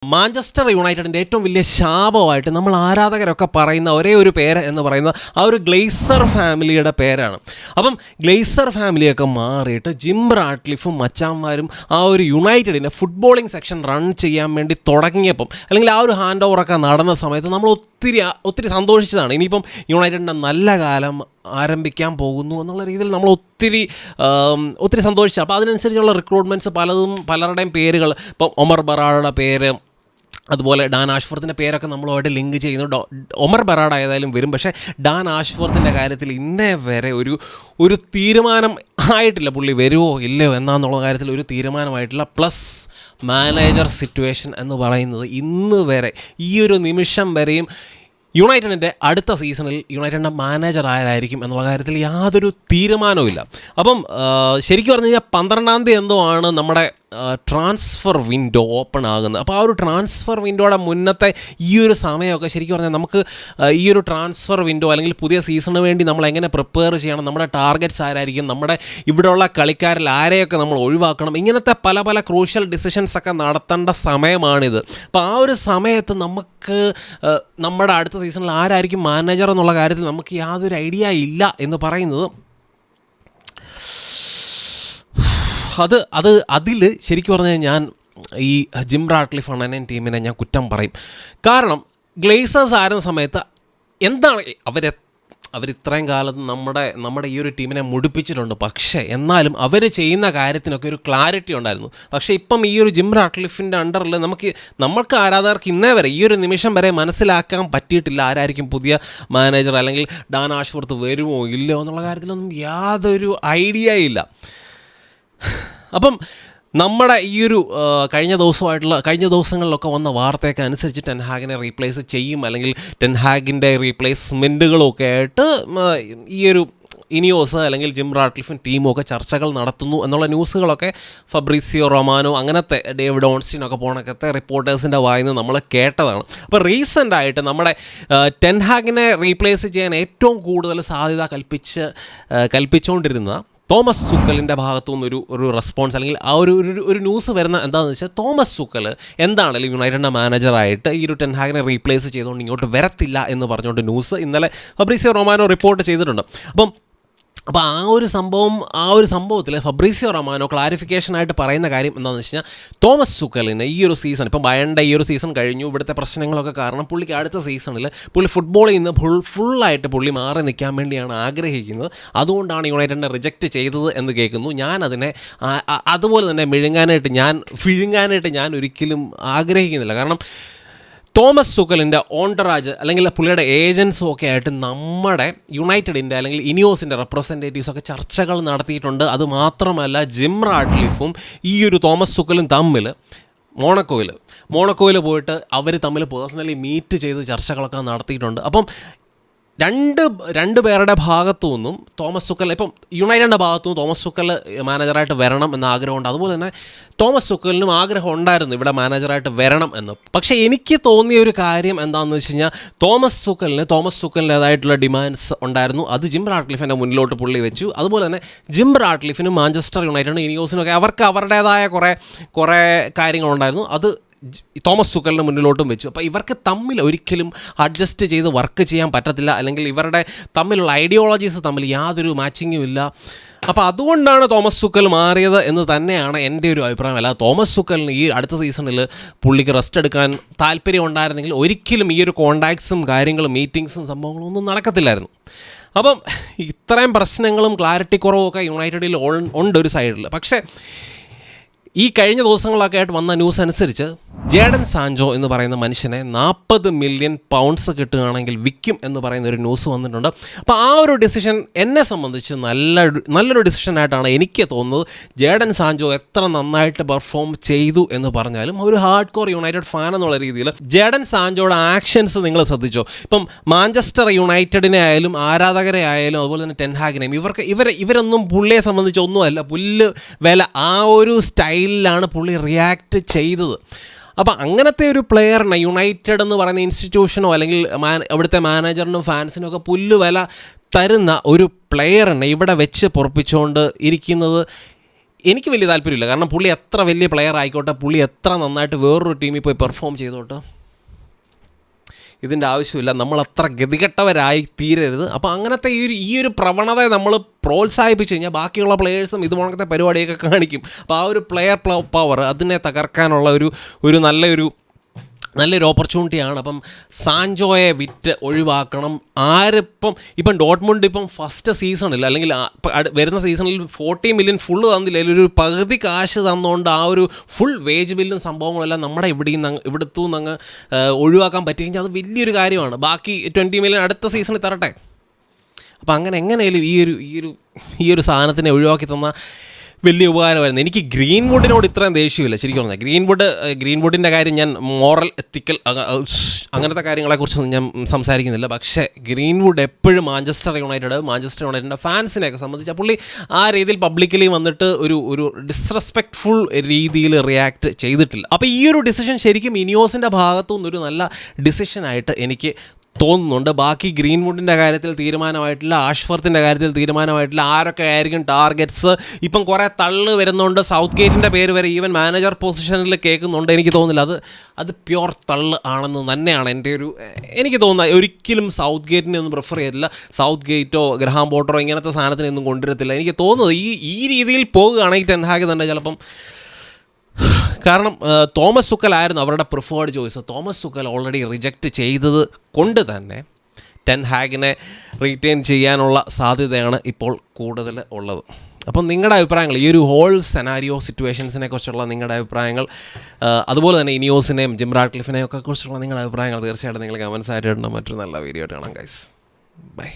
Manchester യുണൈറ്റഡിൻ്റെ ഏറ്റവും വലിയ ശാപമായിട്ട് നമ്മൾ ആരാധകരൊക്കെ പറയുന്ന ഒരേ ഒരു പേര് എന്ന് പറയുന്നത് ആ ഒരു ഗ്ലേസർ ഫാമിലിയുടെ പേരാണ്. അപ്പം ഗ്ലേസർ ഫാമിലിയൊക്കെ മാറിയിട്ട് ജിം റാഡ്ക്ലിഫും മച്ചാന്മാരും ആ ഒരു യുണൈറ്റഡിൻ്റെ ഫുട്ബോളിംഗ് സെക്ഷൻ റൺ ചെയ്യാൻ വേണ്ടി തുടങ്ങിയപ്പം, അല്ലെങ്കിൽ ആ ഒരു ഹാൻഡ് ഓവറൊക്കെ നടന്ന സമയത്ത് നമ്മൾ ഒത്തിരി സന്തോഷിച്ചതാണ്. ഇനിയിപ്പം യുണൈറ്റഡിൻ്റെ നല്ല കാലം ആരംഭിക്കാൻ പോകുന്നു എന്നുള്ള രീതിയിൽ നമ്മൾ ഒത്തിരി സന്തോഷിച്ചു. അപ്പോൾ അതിനനുസരിച്ചുള്ള റിക്രൂട്ട്മെൻറ്റ്സ് പലരുടെയും പേരുകൾ, ഇപ്പം ഒമർ ബറാഡയുടെ പേര്, അതുപോലെ ഡാൻ ആഷ്വർത്തിൻ്റെ പേരൊക്കെ നമ്മളുമായിട്ട് ലിങ്ക് ചെയ്യുന്നു. ഒമർ ബറാഡ ഏതായാലും വരും, പക്ഷേ ഡാൻ ആഷ്വർത്തിൻ്റെ കാര്യത്തിൽ ഇന്നേ വരെ ഒരു തീരുമാനം ആയിട്ടില്ല. പുള്ളി വരുമോ ഇല്ലയോ എന്നാന്നുള്ള കാര്യത്തിൽ ഒരു തീരുമാനമായിട്ടില്ല. പ്ലസ് മാനേജർ സിറ്റുവേഷൻ എന്ന് പറയുന്നത് ഇന്ന് വരെ, ഈ ഒരു നിമിഷം വരെയും യുണൈറ്റഡിൻ്റെ അടുത്ത സീസണിൽ യുണൈറ്റഡിൻ്റെ മാനേജർ ആരായിരിക്കും എന്നുള്ള കാര്യത്തിൽ യാതൊരു തീരുമാനവുമില്ല. അപ്പം ശരിക്കും പറഞ്ഞു കഴിഞ്ഞാൽ 12-ാം തീയതി എന്തോ ആണ് നമ്മുടെ ട്രാൻസ്ഫർ വിൻഡോ ഓപ്പൺ ആകുന്നത്. അപ്പോൾ ആ ഒരു ട്രാൻസ്ഫർ വിൻഡോയുടെ മുന്നത്തെ ഈ ഒരു സമയമൊക്കെ ശരിക്കും പറഞ്ഞാൽ നമുക്ക് ഈ ഒരു ട്രാൻസ്ഫർ വിൻഡോ അല്ലെങ്കിൽ പുതിയ സീസണിന് വേണ്ടി നമ്മൾ എങ്ങനെ പ്രിപ്പയർ ചെയ്യണം, നമ്മുടെ ടാർഗറ്റ്സ് ആരായിരിക്കും, നമ്മുടെ ഇവിടെയുള്ള കളിക്കാരിൽ ആരെയൊക്കെ നമ്മൾ ഒഴിവാക്കണം, ഇങ്ങനത്തെ പല ക്രൂഷ്യൽ ഡിസിഷൻസ് ഒക്കെ നടത്തേണ്ട സമയമാണിത്. അപ്പോൾ ആ ഒരു സമയത്ത് നമുക്ക് നമ്മുടെ അടുത്ത സീസണിൽ ആരായിരിക്കും മാനേജർ എന്നുള്ള കാര്യത്തിൽ നമുക്ക് യാതൊരു ഐഡിയ ഇല്ല എന്ന് പറയുന്നത് അതിൽ ശരിക്കും പറഞ്ഞാൽ ഞാൻ ഈ ജിം റാഡ്ക്ലിഫ് അണ്ണൻ ടീമിനെ ഞാൻ കുറ്റം പറയും. കാരണം ഗ്ലേസേഴ്സ് ആയിരുന്ന സമയത്ത് എന്താണ് അവരിത്രയും കാലത്ത് നമ്മുടെ ഈ ഒരു ടീമിനെ മുടിപ്പിച്ചിട്ടുണ്ട്. പക്ഷേ എന്നാലും അവർ ചെയ്യുന്ന കാര്യത്തിനൊക്കെ ഒരു ക്ലാരിറ്റി ഉണ്ടായിരുന്നു. പക്ഷേ ഇപ്പം ഈ ഒരു ജിം റാഡ്ക്ലിഫിൻ്റെ അണ്ടറിൽ നമ്മൾക്ക് ആരാധകർക്ക് ഇന്നേ വരെ ഈ ഒരു നിമിഷം വരെ മനസ്സിലാക്കാൻ പറ്റിയിട്ടില്ല ആരായിരിക്കും പുതിയ മാനേജർ, അല്ലെങ്കിൽ ഡാൻ ആഷ്വർത്ത് വരുമോ ഇല്ലയോ എന്നുള്ള കാര്യത്തിലൊന്നും യാതൊരു ഐഡിയ ഇല്ല. അപ്പം നമ്മുടെ ഈ ഒരു കഴിഞ്ഞ ദിവസങ്ങളിലൊക്കെ വന്ന വാർത്തയൊക്കെ അനുസരിച്ച് ടെൻ ഹാഗിനെ റീപ്ലേസ് ചെയ്യും, അല്ലെങ്കിൽ ടെൻ ഹാഗിൻ്റെ റീപ്ലേസ്മെൻറ്റുകളൊക്കെ ആയിട്ട് ഈ ഒരു ഇനിയോസ് അല്ലെങ്കിൽ ജിം റാഡ്ക്ലിഫിൻ ടീമൊക്കെ ചർച്ചകൾ നടത്തുന്നു എന്നുള്ള ന്യൂസുകളൊക്കെ ഫബ്രീസിയോ റൊമാനോ അങ്ങനത്തെ ഡേവിഡ് ഓൺസ്റ്റീനൊക്കെ പോണക്കത്തെ റിപ്പോർട്ടേഴ്സിൻ്റെ വായിന്ന് നമ്മൾ കേട്ടതാണ്. അപ്പോൾ റീസെൻ്റായിട്ട് നമ്മുടെ ടെൻ ഹാഗിനെ റീപ്ലേസ് ചെയ്യാൻ ഏറ്റവും കൂടുതൽ സാധ്യത കൽപ്പിച്ചുകൊണ്ടിരുന്ന തോമസ് തുക്കലിൻ്റെ ഭാഗത്തു നിന്നൊരു റെസ്പോൺസ്, അല്ലെങ്കിൽ ആ ഒരു ന്യൂസ് വരുന്ന എന്താണെന്ന് വെച്ചാൽ തോമസ് തുക്കൽ എന്താണെങ്കിലും യുണൈറ്റഡിൻ്റെ മാനേജറായിട്ട് ഈ ഒരു ടെൻ ഹാഗിനെ റീപ്ലേസ് ചെയ്തുകൊണ്ട് ഇങ്ങോട്ട് വരത്തില്ല എന്ന് പറഞ്ഞുകൊണ്ട് ന്യൂസ് ഇന്നലെ ഫബ്രീസിയോ റൊമാനോ റിപ്പോർട്ട് ചെയ്തിട്ടുണ്ട്. അപ്പോൾ ആ ഒരു സംഭവത്തിൽ ഫബ്രീസിയോ റൊമാനോ ക്ലാരിഫിക്കേഷനായിട്ട് പറയുന്ന കാര്യം എന്താണെന്ന് വെച്ച് കഴിഞ്ഞാൽ തോമസ് തുക്കലിന് ഈ ഒരു സീസൺ, ഇപ്പം ബയൻ്റെ ഈ ഒരു സീസൺ കഴിഞ്ഞു, ഇവിടുത്തെ പ്രശ്നങ്ങളൊക്കെ കാരണം പുള്ളിക്ക് അടുത്ത സീസണിൽ ഫുട്ബോളിൽ നിന്ന് ഫുള്ളായിട്ട് പുള്ളി മാറി നിൽക്കാൻ വേണ്ടിയാണ് ആഗ്രഹിക്കുന്നത്. അതുകൊണ്ടാണ് യുണൈറ്റഡിനെ റിജക്റ്റ് ചെയ്തത് എന്ന് കേൾക്കുന്നു. ഞാനതിനെ അതുപോലെ തന്നെ വിഴുങ്ങാനായിട്ട് ഞാൻ ഒരിക്കലും ആഗ്രഹിക്കുന്നില്ല. കാരണം തോമസ് തുക്കലിൻ്റെ ഓണ്ടറാജ് അല്ലെങ്കിൽ പുള്ളിയുടെ ഏജൻസും ഒക്കെ ആയിട്ട് നമ്മുടെ യുണൈറ്റഡിൻ്റെ അല്ലെങ്കിൽ ഇനിയോസിൻ്റെ റെപ്രസെൻറ്റേറ്റീവ്സൊക്കെ ചർച്ചകൾ നടത്തിയിട്ടുണ്ട്. അതുമാത്രമല്ല ജിം റാഡ്ക്ലിഫും ഈ ഒരു തോമസ് തുക്കലും തമ്മിൽ മോണക്കോയിൽ പോയിട്ട് അവർ തമ്മിൽ പേഴ്സണലി മീറ്റ് ചെയ്ത് ചർച്ചകളൊക്കെ നടത്തിയിട്ടുണ്ട്. അപ്പം രണ്ട് പേരുടെ ഭാഗത്തു നിന്നും തോമസ് തുക്കൽ, ഇപ്പം യുണൈറ്റഡിൻ്റെ ഭാഗത്തു നിന്ന് തോമസ് തുക്കൽ മാനേജറായിട്ട് വരണം എന്ന ആഗ്രഹമുണ്ട്. അതുപോലെ തന്നെ തോമസ് തുക്കലിനും ആഗ്രഹം ഉണ്ടായിരുന്നു ഇവിടെ മാനേജറായിട്ട് വരണം എന്ന്. പക്ഷേ എനിക്ക് തോന്നിയ ഒരു കാര്യം എന്താണെന്ന് വെച്ച് കഴിഞ്ഞാൽ തോമസ് തുക്കലിൻ്റേതായിട്ടുള്ള ഡിമാൻഡ്സ് ഉണ്ടായിരുന്നു. അത് ജിം റാഡ്ക്ലിഫിൻ്റെ മുന്നിലോട്ട് പുള്ളി വെച്ചു. അതുപോലെ തന്നെ ജിം റാഡ്ക്ലിഫിനും മാഞ്ചസ്റ്റർ യുണൈറ്റഡിനും ഇനിയോസിനും ഒക്കെ അവർക്ക് അവരുടേതായ കുറേ കാര്യങ്ങളുണ്ടായിരുന്നു. അത് തോമസ് തുക്കലിൻ്റെ മുന്നിലോട്ടും വെച്ചു. അപ്പോൾ ഇവർക്ക് തമ്മിൽ ഒരിക്കലും അഡ്ജസ്റ്റ് ചെയ്ത് വർക്ക് ചെയ്യാൻ പറ്റത്തില്ല, അല്ലെങ്കിൽ ഇവരുടെ തമ്മിലുള്ള ഐഡിയോളജീസ് തമ്മിൽ യാതൊരു മാച്ചിങ്ങും ഇല്ല. അപ്പോൾ അതുകൊണ്ടാണ് തോമസ് തുക്കൽ മാറിയത് എന്ന് തന്നെയാണ് എൻ്റെ ഒരു അഭിപ്രായം. അല്ല, തോമസ് തുക്കലിന് ഈ അടുത്ത സീസണിൽ പുള്ളിക്ക് റെസ്റ്റ് എടുക്കാൻ താല്പര്യം ഉണ്ടായിരുന്നെങ്കിൽ ഒരിക്കലും ഈ ഒരു കോണ്ടാക്ട്സും കാര്യങ്ങളും മീറ്റിങ്സും സംഭവങ്ങളും ഒന്നും നടക്കത്തില്ലായിരുന്നു. അപ്പം ഇത്രയും പ്രശ്നങ്ങളും ക്ലാരിറ്റി കുറവൊക്കെ യുണൈറ്റഡിൽ ഉണ്ട് ഒരു സൈഡിൽ. പക്ഷേ ഈ കഴിഞ്ഞ ദിവസങ്ങളൊക്കെ ആയിട്ട് വന്ന ന്യൂസ് അനുസരിച്ച് ജേഡൻ സാൻജോ എന്ന് പറയുന്ന മനുഷ്യനെ 40 മില്യൺ പൗണ്ട്സ് കിട്ടുകയാണെങ്കിൽ വിൽക്കും എന്ന് പറയുന്ന ഒരു ന്യൂസ് വന്നിട്ടുണ്ട്. അപ്പോൾ ആ ഒരു ഡിസിഷൻ എന്നെ സംബന്ധിച്ച് നല്ലൊരു ഡിസിഷനായിട്ടാണ് എനിക്ക് തോന്നുന്നത്. ജേഡൻ സാൻജോ എത്ര നന്നായിട്ട് പെർഫോം ചെയ്തു എന്ന് പറഞ്ഞാലും ഒരു ഹാർഡ് കോർ യുണൈറ്റഡ് ഫാൻ എന്നുള്ള രീതിയിൽ ജേഡൻ സാൻജോയുടെ ആക്ഷൻസ് നിങ്ങൾ ശ്രദ്ധിച്ചോ. ഇപ്പം മാഞ്ചസ്റ്റർ യുണൈറ്റഡിനെ ആയാലും ആരാധകരെ ആയാലും അതുപോലെ തന്നെ ടെൻ ഹാഗിനെയും ഇവരൊന്നും പുള്ളിയെ സംബന്ധിച്ച് ഒന്നുമല്ല, പുല്ല് വില ആ ഒരു സ്റ്റൈലിലാണ് പുള്ളി റിയാക്ട് ചെയ്തത്. അപ്പോൾ അങ്ങനത്തെ ഒരു പ്ലെയറിനെ യുണൈറ്റഡ് എന്ന് പറയുന്ന ഇൻസ്റ്റിറ്റ്യൂഷനോ അല്ലെങ്കിൽ അവിടുത്തെ മാനേജറിനും ഫാൻസിനും ഒക്കെ പുല്ല് വില തരുന്ന ഒരു പ്ലെയറിനെ ഇവിടെ വെച്ച് പൊറപ്പിച്ചുകൊണ്ട് ഇരിക്കുന്നത് എനിക്ക് വലിയ താല്പര്യമില്ല. കാരണം പുള്ളി എത്ര വലിയ പ്ലെയർ ആയിക്കോട്ടെ, പുള്ളി എത്ര നന്നായിട്ട് വേറൊരു ടീമിൽ പോയി പെർഫോം ചെയ്തോട്ടെ, ഇതിൻ്റെ ആവശ്യമില്ല. നമ്മൾ അത്ര ഗതികെട്ടവരായി തീരരുത്. അപ്പോൾ അങ്ങനത്തെ ഈ ഒരു പ്രവണതയെ നമ്മൾ പ്രോത്സാഹിപ്പിച്ച് കഴിഞ്ഞാൽ ബാക്കിയുള്ള പ്ലെയേഴ്സും ഇതുപോലത്തെ പരിപാടിയൊക്കെ കാണിക്കും. അപ്പോൾ ആ ഒരു പ്ലെയർ പവർ അതിനെ തകർക്കാനുള്ള ഒരു നല്ലൊരു ഓപ്പർച്യൂണിറ്റിയാണ്. അപ്പം സാൻചോയെ വിറ്റ് ഒഴിവാക്കണം. ഇപ്പം ഡോട്ട്മുണ്ട് ഇപ്പം ഫസ്റ്റ് സീസണിൽ അല്ലെങ്കിൽ വരുന്ന സീസണിൽ 40 മില്യൺ ഫുള്ള് തന്നില്ല, ഒരു പകുതി കാശ് തന്നുകൊണ്ട് ആ ഒരു ഫുൾ വേജ് ബില്ലും സംഭവങ്ങളെല്ലാം നമ്മുടെ ഇവിടുത്തു നിന്ന് ഒഴിവാക്കാൻ പറ്റി കഴിഞ്ഞാൽ അത് വലിയൊരു കാര്യമാണ്. ബാക്കി 20 മില്യൺ അടുത്ത സീസണിൽ തരട്ടെ. അപ്പം അങ്ങനെ എങ്ങനെയായാലും ഈ ഒരു സാധനത്തിനെ ഒഴിവാക്കി തന്ന വലിയ ഉപകാരമായിരുന്നു. എനിക്ക് ഗ്രീൻവുഡിനോട് ഇത്രയും ദേഷ്യമില്ല ശരിക്കും പറഞ്ഞാൽ. ഗ്രീൻവുഡിൻ്റെ കാര്യം ഞാൻ മോറൽ എത്തിക്കൽ അങ്ങനത്തെ കാര്യങ്ങളെക്കുറിച്ചൊന്നും ഞാൻ സംസാരിക്കുന്നില്ല. പക്ഷേ ഗ്രീൻവുഡ് എപ്പോഴും മാഞ്ചസ്റ്റർ യുണൈറ്റഡിൻ്റെ ഫാൻസിനെയൊക്കെ സംബന്ധിച്ച് പുള്ളി ആ രീതിയിൽ പബ്ലിക്കലി വന്നിട്ട് ഒരു ഡിസ്റെസ്പെക്റ്റ്ഫുൾ രീതിയിൽ റിയാക്ട് ചെയ്തിട്ടില്ല. അപ്പോൾ ഈ ഒരു ഡിസിഷൻ ശരിക്കും ഇനിയോസിൻ്റെ ഭാഗത്തു നിന്നൊരു നല്ല ഡിസിഷനായിട്ട് എനിക്ക് തോന്നുന്നുണ്ട്. ബാക്കി ഗ്രീൻവുഡിൻ്റെ കാര്യത്തിൽ തീരുമാനമായിട്ടില്ല, ആഷ്വർത്തിൻ്റെ കാര്യത്തിൽ തീരുമാനമായിട്ടില്ല. ആരൊക്കെ ആയിരിക്കും ടാർഗറ്റ്സ്? ഇപ്പം കുറേ തള്ള് വരുന്നുണ്ട്. സൗത്ത് ഗേറ്റിൻ്റെ പേര് വരെ ഈവൻ മാനേജർ പൊസിഷനിൽ കേൾക്കുന്നുണ്ട്. എനിക്ക് തോന്നുന്നില്ല അത് പ്യുവർ തള്ള് ആണെന്ന് തന്നെയാണ് എനിക്ക് തോന്നുന്നത്. ഒരിക്കലും സൗത്ത് ഗേറ്റിനെ ഒന്നും പ്രിഫർ ചെയ്തില്ല. സൗത്ത് ഗേറ്റോ ഗ്രഹാം പോട്ടറോ ഇങ്ങനത്തെ സാധനത്തിനൊന്നും കൊണ്ടുവരത്തില്ല. എനിക്ക് തോന്നുന്നത് ഈ രീതിയിൽ പോകുകയാണെങ്കിൽ ടെൻ ഹാഗ് തന്നെ ചിലപ്പം, കാരണം തോമസ് തുക്കലായിരുന്നു അവരുടെ preferred choice. Thomas Tuchel already reject ചെയ്തത് കൊണ്ട് തന്നെ ടെൻ ഹാഗിനെ റീറ്റെയിൻ ചെയ്യാനുള്ള സാധ്യതയാണ് ഇപ്പോൾ കൂടുതൽ ഉള്ളത്. അപ്പം നിങ്ങളുടെ അഭിപ്രായങ്ങൾ, ഈ ഒരു ഹോൾ സെനാരിയോ സിറ്റുവേഷൻസിനെ കുറിച്ചുള്ള നിങ്ങളുടെ അഭിപ്രായങ്ങൾ, അതുപോലെ തന്നെ ഇനിയോസിനെയും ജിം റാഡ്ക്ലിഫിനെയും ഒക്കെ കുറിച്ചുള്ള നിങ്ങളുടെ അഭിപ്രായങ്ങൾ തീർച്ചയായിട്ടും നിങ്ങൾ കമൻസ് ആയിട്ട് ഇടണം. മറ്റൊരു നല്ല വീഡിയോ ആയിട്ട് കാണാം ഗൈസ്. ബൈ.